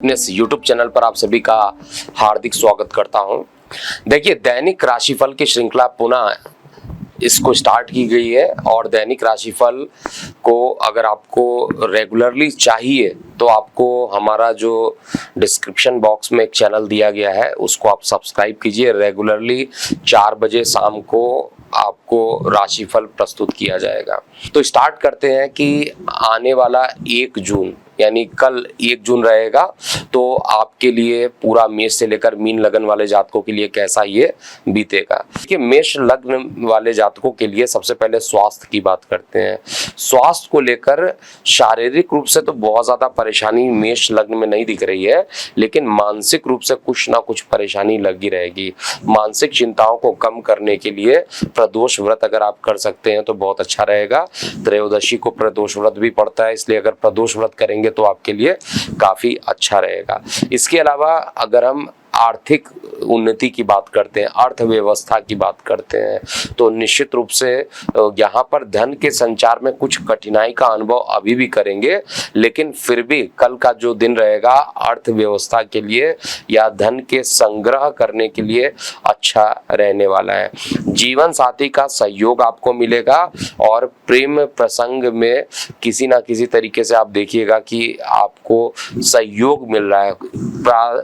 अपने YouTube channel पर आप सभी का हार्दिक स्वागत करता हूं। देखिए, दैनिक राशिफल की श्रृंखला पुनः इसको स्टार्ट की गई है और दैनिक राशिफल को अगर आपको रेगुलरली चाहिए तो आपको हमारा जो डिस्क्रिप्शन बॉक्स में एक चैनल दिया गया है उसको आप सब्सक्राइब कीजिए। रेगुलरली 4 बजे शाम को आपको राशिफल प्रस्तुत किया जाएगा। तो स्टार्ट करते हैं कि आने वाला 1 जून यानी कल 1 जून रहेगा, तो आपके लिए पूरा मेष से लेकर मीन लगन वाले जातकों के लिए कैसा ये बीतेगा। देखिए, मेष लग्न वाले जातकों के लिए सबसे पहले स्वास्थ्य की बात करते हैं। स्वास्थ्य को लेकर शारीरिक रूप से तो बहुत ज्यादा परेशानी मेष लग्न में नहीं दिख रही है, लेकिन मानसिक रूप से कुछ ना कुछ परेशानी लगी रहेगी। मानसिक चिंताओं को कम करने के लिए प्रदोष व्रत अगर आप कर सकते हैं तो बहुत अच्छा रहेगा। त्रयोदशी को प्रदोष व्रत भी पड़ता है, इसलिए अगर प्रदोष व्रत करेंगे तो आपके लिए काफी अच्छा रहेगा। इसके अलावा अगर हम आर्थिक उन्नति की बात करते हैं, अर्थव्यवस्था की बात करते हैं, तो निश्चित रूप से यहाँ पर धन के संचार में कुछ कठिनाई का अनुभव अभी भी करेंगे, लेकिन फिर भी कल का जो दिन रहेगा अर्थव्यवस्था के लिए या धन के संग्रह करने के लिए अच्छा रहने वाला है। जीवन साथी का सहयोग आपको मिलेगा और प्रेम प्रसंग में किसी ना किसी तरीके से आप देखिएगा कि आपको सहयोग मिल रहा है।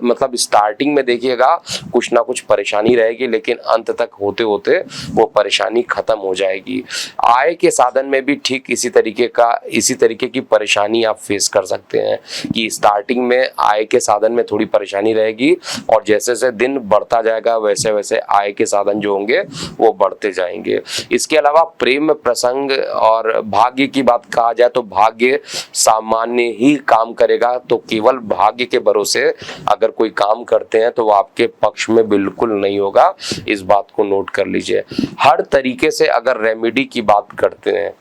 मतलब स्टार्टिंग में देखिएगा कुछ ना कुछ परेशानी रहेगी, लेकिन अंत तक होते होते वो परेशानी खत्म हो जाएगी। आय के साधन में भी ठीक इसी तरीके की परेशानी आप फेस कर सकते हैं कि स्टार्टिंग में आय के साधन में थोड़ी परेशानी रहेगी और जैसे जैसे दिन बढ़ता जाएगा वैसे वैसे आय के साधन जो होंगे वो बढ़ते जाएंगे। इसके अलावा प्रेम प्रसंग और भाग्य की बात कहा जाए तो भाग्य सामान्य ही काम करेगा, तो केवल भाग्य के भरोसे अगर कोई काम करते हैं तो वो आपके पक्ष में बिल्कुल नहीं होगा। इस बात को नोट कर लीजिए। हर तरीके से अगर रेमेडी की बात करते हैं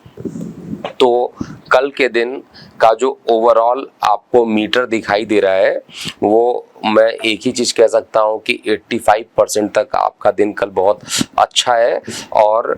तो कल के दिन का जो ओवरऑल आपको मीटर दिखाई दे रहा है वो मैं एक ही चीज कह सकता हूं कि 85% तक आपका दिन कल बहुत अच्छा है। और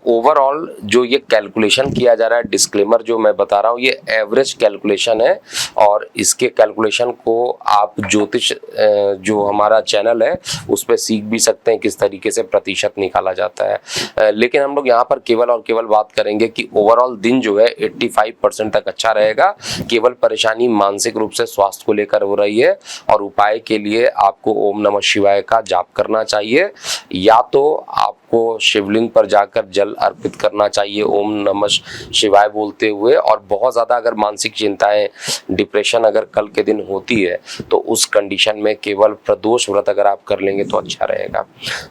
ओवरऑल जो ये कैलकुलेशन किया जा रहा है, डिस्क्लेमर जो मैं बता रहा हूं, ये एवरेज कैलकुलेशन है और इसके कैलकुलेशन को आप ज्योतिष जो हमारा चैनल है उस पर सीख भी सकते हैं किस तरीके से प्रतिशत निकाला जाता है। लेकिन हम लोग यहाँ पर केवल और केवल बात करेंगे कि ओवरऑल दिन जो है 85% तक अच्छा रहेगा। केवल परेशानी मानसिक रूप से स्वास्थ्य को लेकर हो रही है और उपाय के लिए आपको ओम नमः शिवाय का जाप करना चाहिए, या तो आपको शिवलिंग पर जाकर जल अर्पित करना चाहिए ओम नमः शिवाय बोलते हुए। और बहुत ज्यादा अगर मानसिक चिंताएं, डिप्रेशन अगर कल के दिन होती है तो उस कंडीशन में केवल प्रदोष व्रत अगर आप कर लेंगे तो अच्छा रहेगा।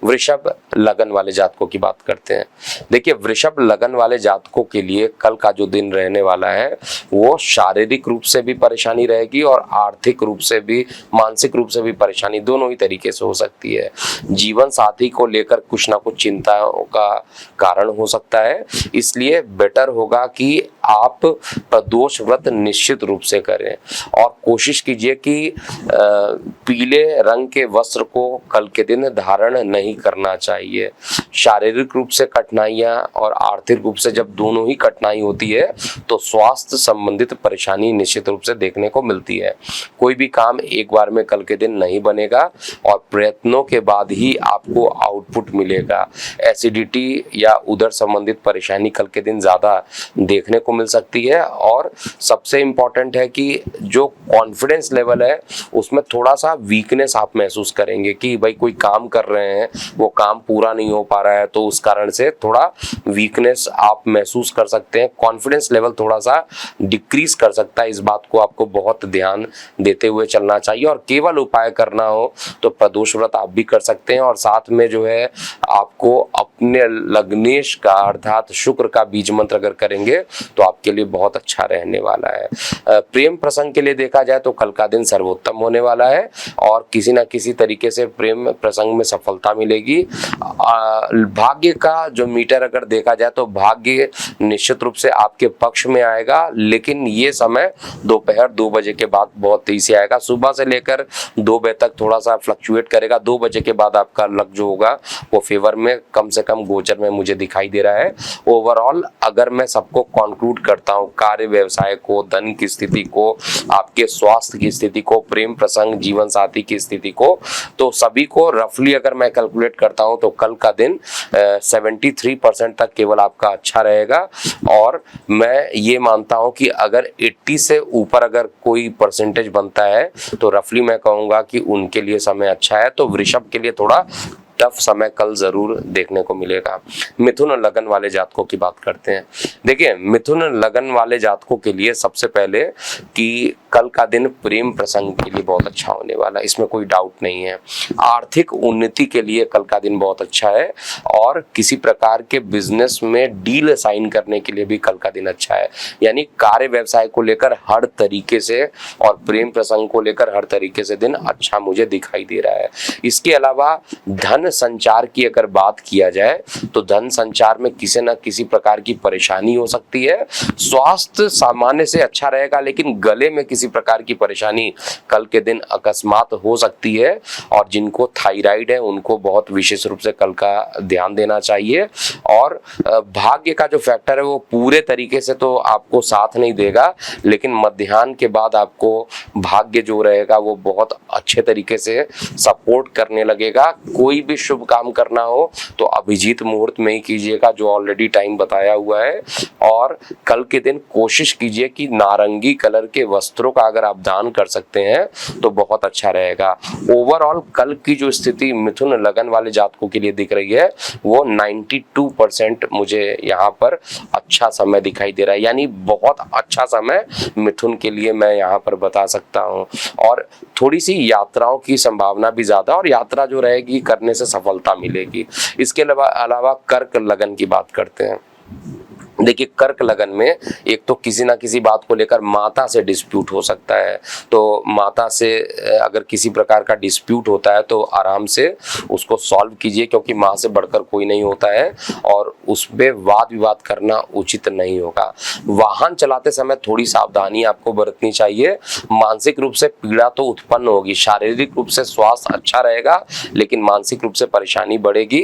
वृषभ लगन वाले जातकों की बात करते हैं। देखिए, वृषभ लगन वाले जातकों के लिए कल का जो दिन रहने वाला है वो शारीरिक रूप से भी परेशानी रहेगी और आर्थिक रूप से भी, मानसिक रूप से भी परेशानी दोनों ही तरीके से हो सकती है। जीवन साथी को लेकर कुछ ना कुछ चिंताओं का कारण हो सकता है, इसलिए बेटर होगा कि आप प्रदोष व्रत निश्चित रूप से करें और कोशिश कीजिए कि पीले रंग के वस्त्र को कल के दिन धारण नहीं करना चाहिए। शारीरिक रूप से कठिनाइयां और आर्थिक रूप से जब दोनों ही कठिनाई होती है तो स्वास्थ्य संबंधित परेशानी निश्चित रूप से देखने को मिलती है। कोई भी काम एक बार में कल के दिन नहीं बनेगा और प्रयत्नों के बाद ही आपको आउटपुट मिलेगा। एसिडिटी या उदर संबंधित परेशानी कल के दिन ज्यादा देखने को मिल सकती है और सबसे इंपॉर्टेंट है कि जो कॉन्फिडेंस लेवल है उसमें थोड़ा सा वीकनेस आप महसूस करेंगे कि भाई कोई काम कर रहे हैं वो काम पूरा नहीं हो पा रहा है, तो उस कारण से थोड़ा वीकनेस आप महसूस कर सकते हैं। कॉन्फिडेंस लेवल थोड़ा सा डिक्रीज कर सकता है, इस बात को आपको बहुत ध्यान देते हुए चलना चाहिए। और केवल उपाय करना हो तो प्रदोष व्रत आप भी कर सकते हैं और साथ में जो है आपको अपने लग्नेश का अर्थात शुक्र का बीज मंत्र अगर करेंगे तो आपके लिए बहुत अच्छा रहने वाला है। प्रेम प्रसंग के लिए देखा जाए तो कल का दिन सर्वोत्तम होने वाला है और किसी ना किसी तरीके से प्रेम प्रसंग में सफलता मिलेगी। भाग्य का जो मीटर अगर देखा जाए तो भाग्य निश्चित रूप से आपके पक्ष में आएगा, लेकिन ये समय दोपहर 2 बजे के बाद बहुत तेजी से आएगा। सुबह से लेकर 2 बजे तक थोड़ा सा फ्लक्चुएट करेगा, 2 बजे के बाद आपका लक जो होगा वो फेवर में में कम से कम गोचर में मुझे दिखाई दे रहा है। ओवरऑल अगर मैं सबको कंक्लूड करता हूँ, कार्य व्यवसाय को, धन की स्थिति को, आपके स्वास्थ्य की स्थिति को, प्रेम प्रसंग, जीवन साथी की स्थिति को, तो सभी को रफली अगर मैं कैलकुलेट करता हूँ तो कल का दिन 73% तक केवल आपका अच्छा रहेगा। और मैं ये मानता हूँ कि अगर 80 से ऊपर अगर कोई परसेंटेज बनता है तो रफली मैं कहूँगा कि उनके लिए समय अच्छा है। तो वृषभ के लिए थोड़ा टफ समय कल जरूर देखने को मिलेगा। मिथुन लगन वाले जातकों की बात करते हैं। देखिए, मिथुन लगन वाले जातकों के लिए सबसे पहले कि कल का दिन प्रेम प्रसंग के लिए बहुत अच्छा होने वाला है, इसमें कोई डाउट नहीं है। आर्थिक उन्नति के लिए कल का दिन बहुत अच्छा है और किसी प्रकार के बिजनेस में डील साइन करने के लिए भी कल का दिन अच्छा है। यानी कार्य व्यवसाय को लेकर हर तरीके से और प्रेम प्रसंग को लेकर हर तरीके से दिन अच्छा मुझे दिखाई दे रहा है। इसके अलावा धन संचार की अगर बात किया जाए तो धन संचार में किसी न किसी प्रकार की परेशानी हो सकती है। स्वास्थ्य सामान्य से अच्छा रहेगा, लेकिन गले में किसी प्रकार की परेशानी कल के दिन अकस्मात हो सकती है। और जिनको थायराइड है उनको बहुत विशेष रूप से कल का ध्यान देना चाहिए। और भाग्य का जो फैक्टर है वो पूरे तरीके से तो आपको साथ नहीं देगा, लेकिन मध्याह्न के बाद आपको भाग्य जो रहेगा वो बहुत अच्छे तरीके से सपोर्ट करने लगेगा। कोई भी शुभ काम करना हो तो अभिजीत मुहूर्त में ही कीजिएगा, जो ऑलरेडी टाइम बताया हुआ है। और कल के दिन कोशिश कीजिए कि नारंगी कलर के वस्त्रों का अगर आप दान कर सकते हैं तो बहुत अच्छा रहेगा। ओवरऑल कल की जो स्थिति मिथुन लगन वाले जातकों के लिए दिख रही है वो 92% मुझे यहाँ पर अच्छा समय दिखाई दे रहा है, यानी बहुत अच्छा समय मिथुन के लिए मैं यहाँ पर बता सकता हूँ। और थोड़ी सी यात्राओं की संभावना भी ज्यादा, और यात्रा जो रहेगी करने से सफलता मिलेगी। इसके अलावा कर्क लगन की बात करते हैं। देखिए, कर्क लगन में एक तो किसी ना किसी बात को लेकर माता से डिस्प्यूट हो सकता है। तो माता से अगर किसी प्रकार का डिस्प्यूट होता है तो आराम से उसको सॉल्व कीजिए, क्योंकि माँ से बढ़कर कोई नहीं होता है और उस पे वाद विवाद करना उचित नहीं होगा। वाहन चलाते समय थोड़ी सावधानी आपको बरतनी चाहिए। मानसिक रूप से पीड़ा तो उत्पन्न होगी, शारीरिक रूप से स्वास्थ्य अच्छा रहेगा, लेकिन मानसिक रूप से परेशानी बढ़ेगी।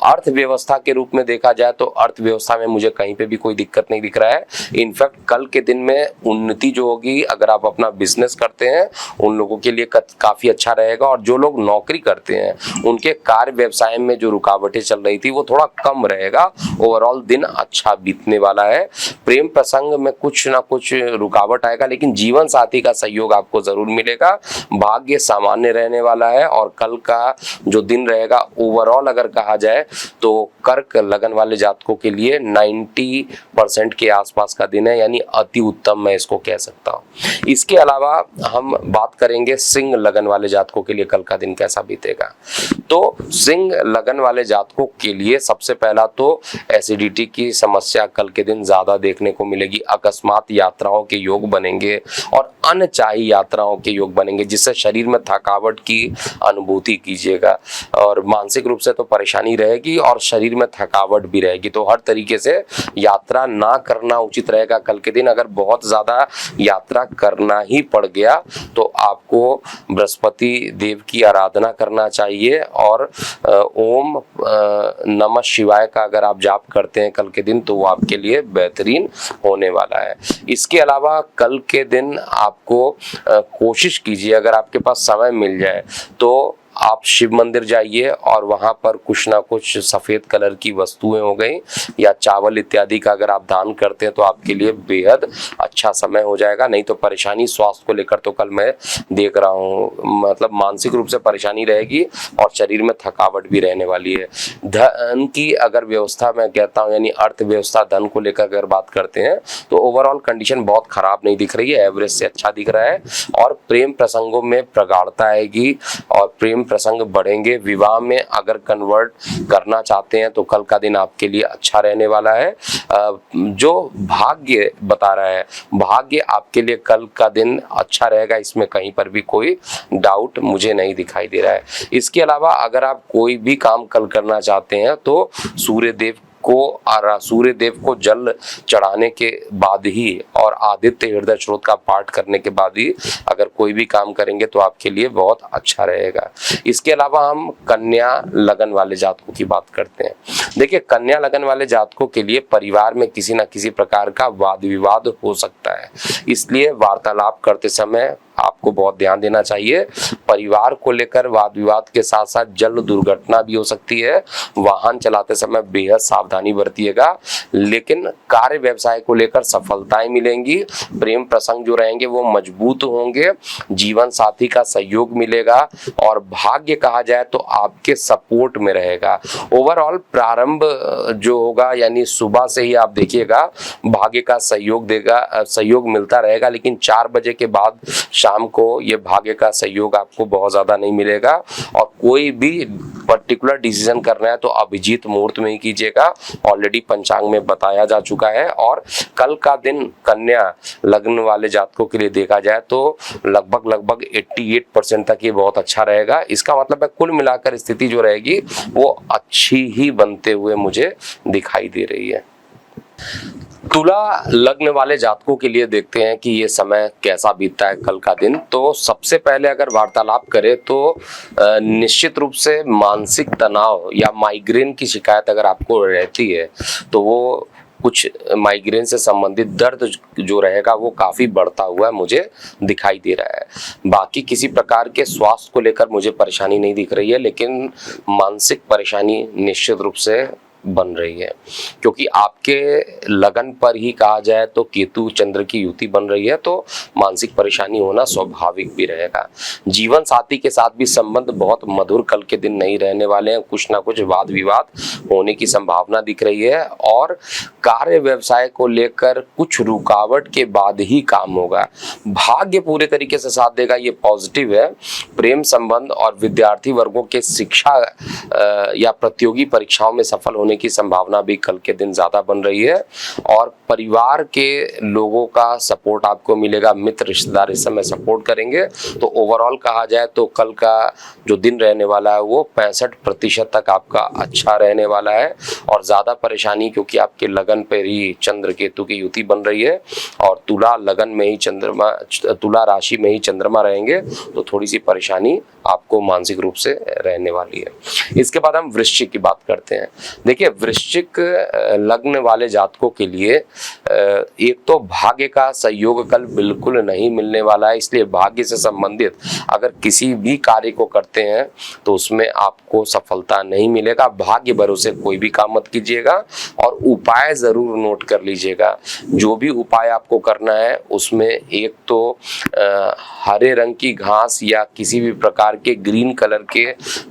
अर्थव्यवस्था के रूप में देखा जाए तो अर्थव्यवस्था में मुझे कहीं पे भी कोई दिक्कत नहीं दिख रहा है। इनफैक्ट कल के दिन में उन्नति जो होगी, अगर आप अपना बिजनेस करते हैं उन लोगों के लिए काफी अच्छा रहेगा। और जो लोग नौकरी करते हैं उनके कार्य व्यवसाय में जो रुकावटें चल रही थी वो थोड़ा कम रहेगा। ओवरऑल दिन अच्छा बीतने वाला है। प्रेम प्रसंग में कुछ ना कुछ रुकावट आएगा, लेकिन जीवन साथी का सहयोग आपको जरूर मिलेगा। भाग्य सामान्य रहने वाला है और कल का जो दिन रहेगा ओवरऑल अगर कहा जाए तो कर्क लगन वाले जातकों के लिए 90% के आसपास का दिन है, यानी अति उत्तम मैं इसको कह सकता हूँ। इसके अलावा हम बात करेंगे सिंह लगन वाले जातकों के लिए कल का दिन कैसा बीतेगा। तो सिंह लगन वाले जातकों के लिए सबसे पहला तो एसिडिटी की समस्या कल के दिन ज्यादा देखने को मिलेगी। अकस्मात यात्राओं के योग बनेंगे और अनचाही यात्राओं के योग बनेंगे, जिससे शरीर में थकावट की अनुभूति कीजिएगा। और मानसिक रूप से तो परेशानी रहेगी और शरीर में थकावट भी रहेगी। तो हर तरीके से यात्रा ना करना उचित रहेगा कल के दिन। अगर बहुत ज्यादा यात्रा करना ही पड़ गया तो आपको बृहस्पति देव की आराधना करना चाहिए और ओम नमः शिवाय का अगर आप जाप करते हैं कल के दिन तो वो आपके लिए बेहतरीन होने वाला है। इसके अलावा कल के दिन आपको कोशिश कीजिए, अगर आपके पास समय मिल जाए तो आप शिव मंदिर जाइए और वहां पर कुछ ना कुछ सफेद कलर की वस्तुएं हो गई या चावल इत्यादि का अगर आप दान करते हैं तो आपके लिए बेहद अच्छा समय हो जाएगा। नहीं तो परेशानी स्वास्थ्य को लेकर तो कल मैं देख रहा हूँ, मतलब मानसिक रूप से परेशानी रहेगी और शरीर में थकावट भी रहने वाली है। धन की अगर व्यवस्था मैं कहता हूँ, यानी अर्थव्यवस्था धन को लेकर अगर बात करते हैं तो ओवरऑल कंडीशन बहुत खराब नहीं दिख रही है, एवरेज से अच्छा दिख रहा है। और प्रेम प्रसंगों में प्रगाढ़ता आएगी और प्रेम प्रसंग बढ़ेंगे। विवाह में अगर कन्वर्ट करना चाहते हैं तो कल का दिन आपके लिए अच्छा रहने वाला है। जो भाग्य बता रहा है, भाग्य आपके लिए कल का दिन अच्छा रहेगा, इसमें कहीं पर भी कोई डाउट मुझे नहीं दिखाई दे रहा है। इसके अलावा अगर आप कोई भी काम कल करना चाहते हैं तो सूर्य देव को और सूर्य देव को जल चढ़ाने के बाद ही और आदित्य हृदय स्रोत का पाठ करने के बाद ही अगर कोई भी काम करेंगे तो आपके लिए बहुत अच्छा रहेगा। इसके अलावा हम कन्या लगन वाले जातकों की बात करते हैं। देखिए, कन्या लगन वाले जातकों के लिए परिवार में किसी न किसी प्रकार का वाद विवाद हो सकता है, इसलिए वार्तालाप करते समय आपको बहुत ध्यान देना चाहिए। परिवार को लेकर वाद विवाद के साथ साथ जल दुर्घटना भी हो सकती है। वाहन चलाते समय बेहद सावधानी बरतिएगा, लेकिन कार्य व्यवसाय को लेकर सफलताएं मिलेंगी। प्रेम प्रसंग जो रहेंगे वो मजबूत होंगे, जीवन साथी का सहयोग मिलेगा और भाग्य कहा जाए तो आपके सपोर्ट में रहेगा। ओवरऑल प्रारंभ जो होगा यानी सुबह से ही आप देखिएगा भाग्य का सहयोग मिलता रहेगा, लेकिन 4 बजे के बाद शाम को ये भाग्य का सहयोग आपको बहुत ज्यादा नहीं मिलेगा। और कोई भी पर्टिकुलर डिसीजन करना है तो अभिजीत मुहूर्त में ही कीजिएगा, ऑलरेडी पंचांग में बताया जा चुका है। और कल का दिन कन्या लग्न वाले जातकों के लिए देखा जाए तो लगभग 88% तक ये बहुत अच्छा रहेगा। इसका मतलब है कुल मिलाकर स्थिति जो रहेगी वो अच्छी ही बनते हुए मुझे दिखाई दे रही है। तुला लग्न वाले जातकों के लिए देखते हैं कि ये समय कैसा बीतता है कल का दिन। तो सबसे पहले अगर वार्तालाप करें तो निश्चित रूप से मानसिक तनाव या माइग्रेन की शिकायत अगर आपको रहती है तो वो कुछ माइग्रेन से संबंधित दर्द जो रहेगा वो काफी बढ़ता हुआ मुझे दिखाई दे रहा है। बाकी किसी प्रकार के स्वास्थ्य को लेकर मुझे परेशानी नहीं दिख रही है, लेकिन मानसिक परेशानी निश्चित रूप से बन रही है, क्योंकि आपके लगन पर ही कहा जाए तो केतु चंद्र की युति बन रही है, तो मानसिक परेशानी होना स्वाभाविक भी रहेगा। जीवन साथी के साथ भी संबंध बहुत मधुर कल के दिन नहीं रहने वाले हैं, कुछ ना कुछ वाद विवाद होने की संभावना दिख रही है। और कार्य व्यवसाय को लेकर कुछ रुकावट के बाद ही काम होगा। भाग्य पूरे तरीके से साथ देगा, ये पॉजिटिव है। प्रेम संबंध और विद्यार्थी वर्गों के शिक्षा या प्रतियोगी परीक्षाओं में सफल होने की संभावना भी कल के दिन ज्यादा बन रही है। और परिवार के लोगों का सपोर्ट आपको मिलेगा, मित्र रिश्तेदार इस समय सपोर्ट करेंगे। तो ओवरऑल कहा जाए तो कल का जो दिन रहने वाला है वो 65% तक आपका अच्छा रहने वाला है। और ज्यादा परेशानी क्योंकि आपके लगन पर ही चंद्र केतु की युति बन रही है और तुला लगन में ही चंद्रमा, तुला राशि में ही चंद्रमा रहेंगे, तो थोड़ी सी परेशानी आपको मानसिक रूप से रहने वाली है। इसके बाद हम वृश्चिक की बात करते हैं। देखिए, वृश्चिक लग्न वाले जातकों के लिए एक तो भाग्य का सहयोग कल बिल्कुल नहीं मिलने वाला है, इसलिए भाग्य से संबंधित अगर किसी भी कार्य को करते हैं तो उसमें आपको सफलता नहीं मिलेगा। भाग्य भरोसे कोई भी काम मत कीजिएगा और उपाय जरूर नोट कर लीजिएगा। जो भी उपाय आपको करना है उसमें एक तो हरे रंग की घास या किसी भी प्रकार के ग्रीन कलर के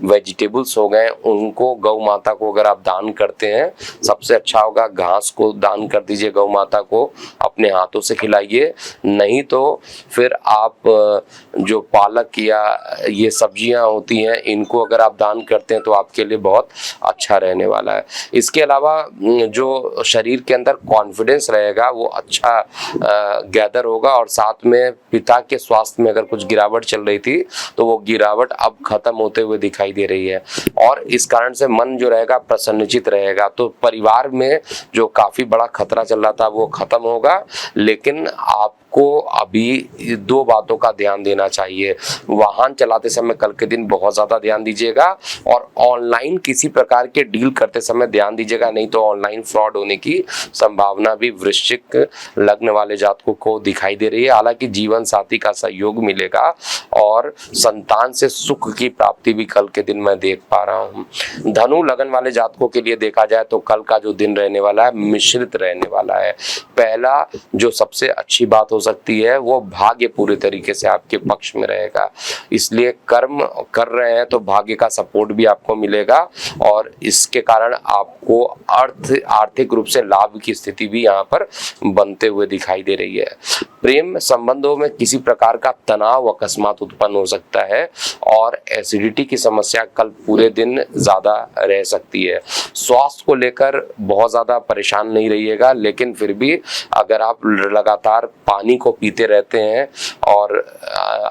वेजिटेबल्स हो गए, उनको गौ माता को अगर आप दान करते हैं सबसे अच्छा होगा। घास को दान कर दीजिए, गौ माता को अपने हाथों से खिलाइए। नहीं तो फिर आप जो पालक या ये सब्जियां होती हैं इनको अगर आप दान करते हैं तो आपके लिए बहुत अच्छा रहने वाला है। इसके अलावा जो शरीर के अंदर कॉन्फिडेंस रहेगा वो अच्छा गैदर होगा। और साथ में पिता के स्वास्थ्य में अगर कुछ गिरावट चल रही थी तो वो गिरावट अब खत्म होते हुए दिखाई दे रही है और इस कारण से मन जो रहेगा प्रसन्नचित रहेगा। तो परिवार में जो काफी बड़ा खतरा चल रहा था वो खत्म होगा, लेकिन आपको अभी 2 बातों का ध्यान देना चाहिए। वाहन चलाते समय कल के दिन बहुत ज्यादा ध्यान दीजिएगा और ऑनलाइन किसी प्रकार के डील करते समय ध्यान दीजिएगा, नहीं तो ऑनलाइन फ्रॉड होने की संभावना भी वृश्चिक लग्न वाले जातकों को दिखाई दे रही है। हालांकि जीवन साथी का सहयोग मिलेगा और संतान से सुख की प्राप्ति भी कल के दिन मैं देख पा रहा हूँ। धनु लगन वाले जातकों के लिए देखा जाए तो कल का जो दिन रहने वाला है मिश्रित रहने वाला है। पहला जो सबसे अच्छी बात हो सकती है वो भाग्य पूरे तरीके से आपके पक्ष में रहेगा, इसलिए कर्म कर रहे हैं तो भाग्य का सपोर्ट भी आपको मिलेगा और इसके कारण आपको आर्थिक रूप से लाभ की स्थिति भी यहाँ पर बनते हुए दिखाई दे रही है। प्रेम संबंधों में किसी प्रकार का तनाव अकस्मात उत्पन्न हो सकता है और एसिडिटी की समस्या कल पूरे दिन ज्यादा रह सकती है। स्वास्थ्य को लेकर बहुत ज्यादा परेशान नहीं रहिएगा, लेकिन फिर भी अगर आप लगातार पानी को पीते रहते हैं और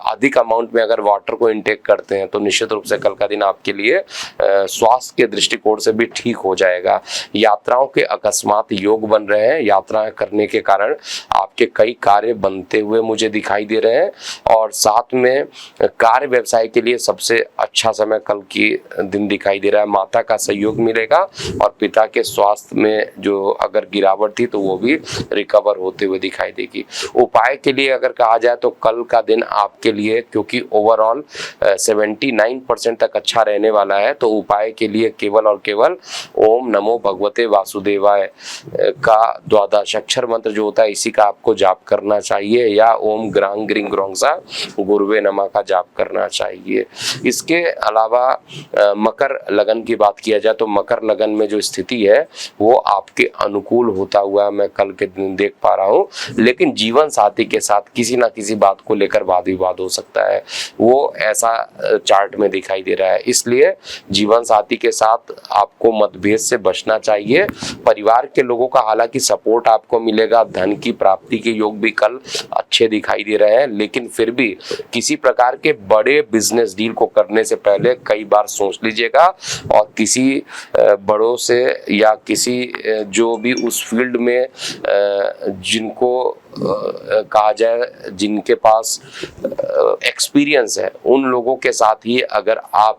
अधिक अमाउंट में अगर वाटर को इनटेक करते हैं तो निश्चित रूप से कल का दिन आपके लिए स्वास्थ्य के दृष्टिकोण से भी ठीक हो जाएगा। यात्राओं के अकस्मात योग बन रहे हैं, यात्राएं करने के कारण आपके कई कार्य बनते हुए मुझे दिखाई दे रहे हैं। और साथ में कार्य व्यवसाय के लिए सबसे अच्छा समय कल की दिन दिखाई दे रहा है। माता का सहयोग मिलेगा और पिता के स्वास्थ्य में जो अगर गिरावट थी तो वो भी रिकवर होते हुए दिखाई देगी। उपाय के लिए अगर कहा जाए तो कल का दिन आपके लिए, क्योंकि ओवरऑल 79% तक अच्छा रहने वाला है, तो उपाय के लिए केवल और केवल ओम नमो भगवते वासुदेवाय का द्वादश अक्षर मंत्र जो होता है इसी का आपको जाप करना चाहिए, या ओम ग्रांग ग्रिंग ग्रोंगसा गुरुवे नमः का जाप करना चाहिए। इसके अलावा मकर लगन की बात किया जाए तो मकर लगन में जो स्थिति है वो आपके अनुकूल होता हुआ मैं कल के दिन देख पा रहा हूँ, लेकिन जीवन साथी के साथ किसी ना किसी बात को लेकर वाद विवाद हो सकता है, वो ऐसा चार्ट में दिखाई दे रहा है। इसलिए जीवन साथी के साथ आपको मतभेद से बचना चाहिए। परिवार के लोगों का हालांकि सपोर्ट आपको मिलेगा, धन की प्राप्ति के योग भी कल अच्छे दिखाई दे रहे हैं, लेकिन फिर भी किसी प्रकार के बड़े बिजनेस डील को करने से पहले कई बार सोच लीजिएगा, और किसी बड़ों से या किसी जो भी उस फील्ड में जिनको कहा जाए जिनके पास एक्सपीरियंस है उन लोगों के साथ ही अगर आप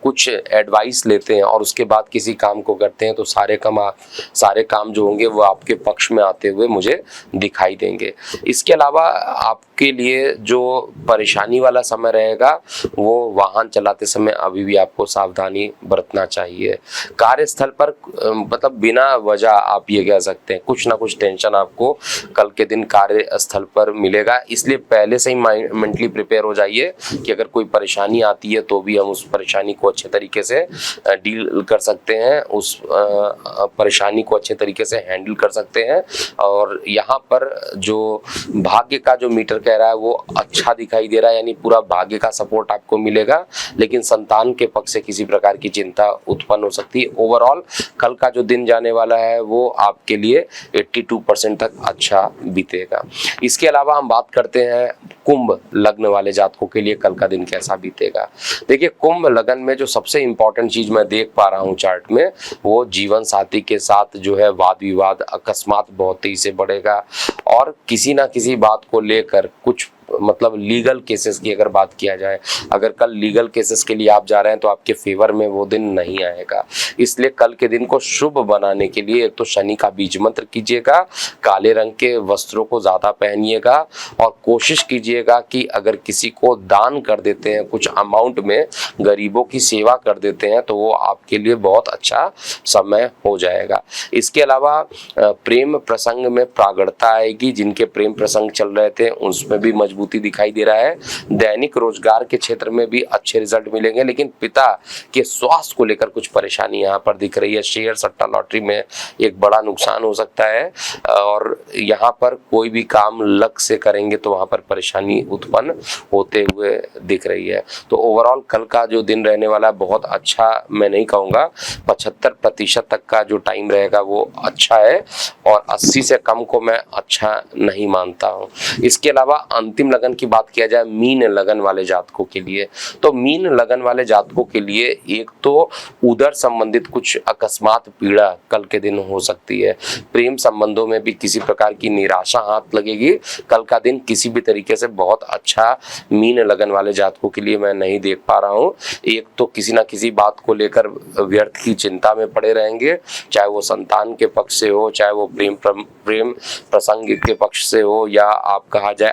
कुछ एडवाइस लेते हैं और उसके बाद किसी काम को करते हैं तो सारे काम जो होंगे वो आपके पक्ष में आते हुए मुझे दिखाई देंगे। इसके अलावा आपके लिए जो परेशानी वाला समय रहेगा वो वाहन चलाते समय अभी भी आपको सावधानी बरतना चाहिए। कार्यस्थल पर मतलब बिना वजह आप ये कह सकते हैं कुछ ना कुछ टेंशन आपको कल के दिन कार्यस्थल पर मिलेगा, इसलिए पहले से ही मेंटली प्रिपेयर हो जाइए कि अगर कोई परेशानी आती है तो भी हम उस परेशानी को अच्छे तरीके से डील कर सकते हैं, उस परेशानी को अच्छे तरीके से हैंडल कर सकते हैं। और यहाँ पर जो भाग्य का जो मीटर कह रहा है वो अच्छा दिखाई दे रहा है, यानी पूरा भाग्य का सपोर्ट आपको मिलेगा, लेकिन संतान के पक्ष से किसी प्रकार की चिंता उत्पन्न हो सकती है। ओवरऑल कल का जो दिन जाने वाला है वो आपके लिए 82% तक अच्छा बीतेगा। इसके अलावा हम बात करते हैं कुंभ लग्न वाले जातकों के लिए कल का दिन कैसा बीतेगा। देखिए कुंभ लगन में जो सबसे इंपॉर्टेंट चीज मैं देख पा रहा हूं चार्ट में वो जीवन साथी के साथ जो है वाद विवाद अकस्मात बहुत तेजी से बढ़ेगा, और किसी ना किसी बात को लेकर कुछ मतलब लीगल केसेस की अगर बात किया जाए, अगर कल लीगल केसेस के लिए आप जा रहे हैं तो आपके फेवर में वो दिन नहीं आएगा। इसलिए कल के दिन को शुभ बनाने के लिए एक तो शनि का बीज मंत्र कीजिएगा, काले रंग के वस्त्रों को ज्यादा पहनिएगा, और कोशिश कीजिएगा कि अगर किसी को दान कर देते हैं कुछ अमाउंट में, गरीबों की सेवा कर देते हैं तो वो आपके लिए बहुत अच्छा समय हो जाएगा। इसके अलावा प्रेम प्रसंग में प्रागड़ता आएगी, जिनके प्रेम प्रसंग चल रहे थे उसमें भी मजबूती दिखाई दे रहा है। दैनिक रोजगार के क्षेत्र में भी अच्छे रिजल्ट मिलेंगे, लेकिन पिता के स्वास्थ्य को लेकर कुछ परेशानी यहाँ पर दिख रही है। शेयर सट्टा लॉटरी में एक बड़ा नुकसान हो सकता है, और यहाँ पर कोई भी काम लक से करेंगे तो वहां पर परेशानी उत्पन्न होते हुए दिख रही है। तो ओवरऑल कल का जो दिन रहने वाला है बहुत अच्छा मैं नहीं कहूँगा, 75% तक का जो टाइम रहेगा वो अच्छा है, और 80 से कम को मैं अच्छा नहीं मानता हूँ। इसके अलावा अंतिम लगन की बात किया जाए मीन लगन वाले जातकों के लिए, तो मीन लगन वाले जातकों के लिए एक तो उदर संबंधित कुछ अकस्मात पीड़ा कल के दिन हो सकती है। प्रेम संबंधों में भी किसी प्रकार की निराशा हाथ लगेगी। कल का दिन किसी भी तरीके से बहुत अच्छा मीन लगन वाले जातकों के लिए मैं नहीं देख पा रहा हूँ। एक तो किसी ना किसी बात को लेकर व्यर्थ की चिंता में पड़े रहेंगे, चाहे वो संतान के पक्ष से हो, चाहे वो प्रेम प्रसंग के पक्ष से हो, या आप कहा जाए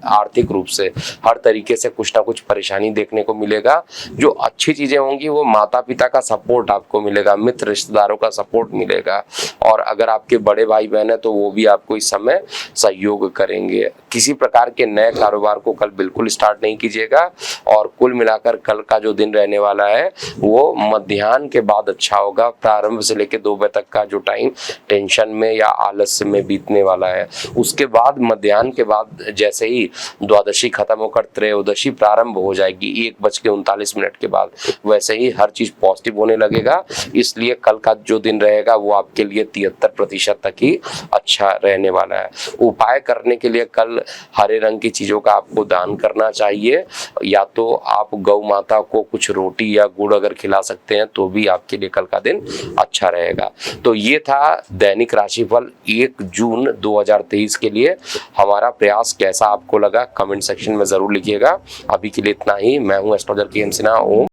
आर्थिक रूप से, हर तरीके से कुछ ना कुछ परेशानी देखने को मिलेगा। जो अच्छी चीजें होंगी वो माता पिता का सपोर्ट आपको मिलेगा, मित्र रिश्तेदारों का सपोर्ट मिलेगा, और अगर आपके बड़े भाई बहन है तो वो भी आपको इस समय सहयोग करेंगे। किसी प्रकार के नए कारोबार को कल बिल्कुल स्टार्ट नहीं कीजिएगा, और कुल मिलाकर कल का जो दिन रहने वाला है वो मध्याह्न के बाद अच्छा होगा। प्रारंभ से लेकर 2 बजे तक का जो टाइम टेंशन में या आलस्य में बीतने वाला है, उसके बाद मध्याह्न के बाद जैसे ही द्वादशी खत्म होकर त्रयोदशी प्रारंभ हो जाएगी 1:39 के बाद, वैसे ही हर चीज पॉजिटिव होने लगेगा। इसलिए कल का जो दिन रहेगा वो आपके लिए 73% तक ही अच्छा रहने वाला है। उपाय करने के लिए कल हरे रंग की चीजों का आपको दान करना चाहिए, या तो आप गौ माता को कुछ रोटी या गुड़ अगर खिला सकते हैं तो भी आपके लिए कल का दिन अच्छा रहेगा। तो ये था दैनिक राशिफल 1 जून 2023 के लिए। हमारा प्रयास कैसा आपको लगा कमेंट सेक्शन में जरूर लिखिएगा। अभी के लिए इतना ही। मैं हूं एस्ट्रोलॉजर के एम सिन्हा। ओम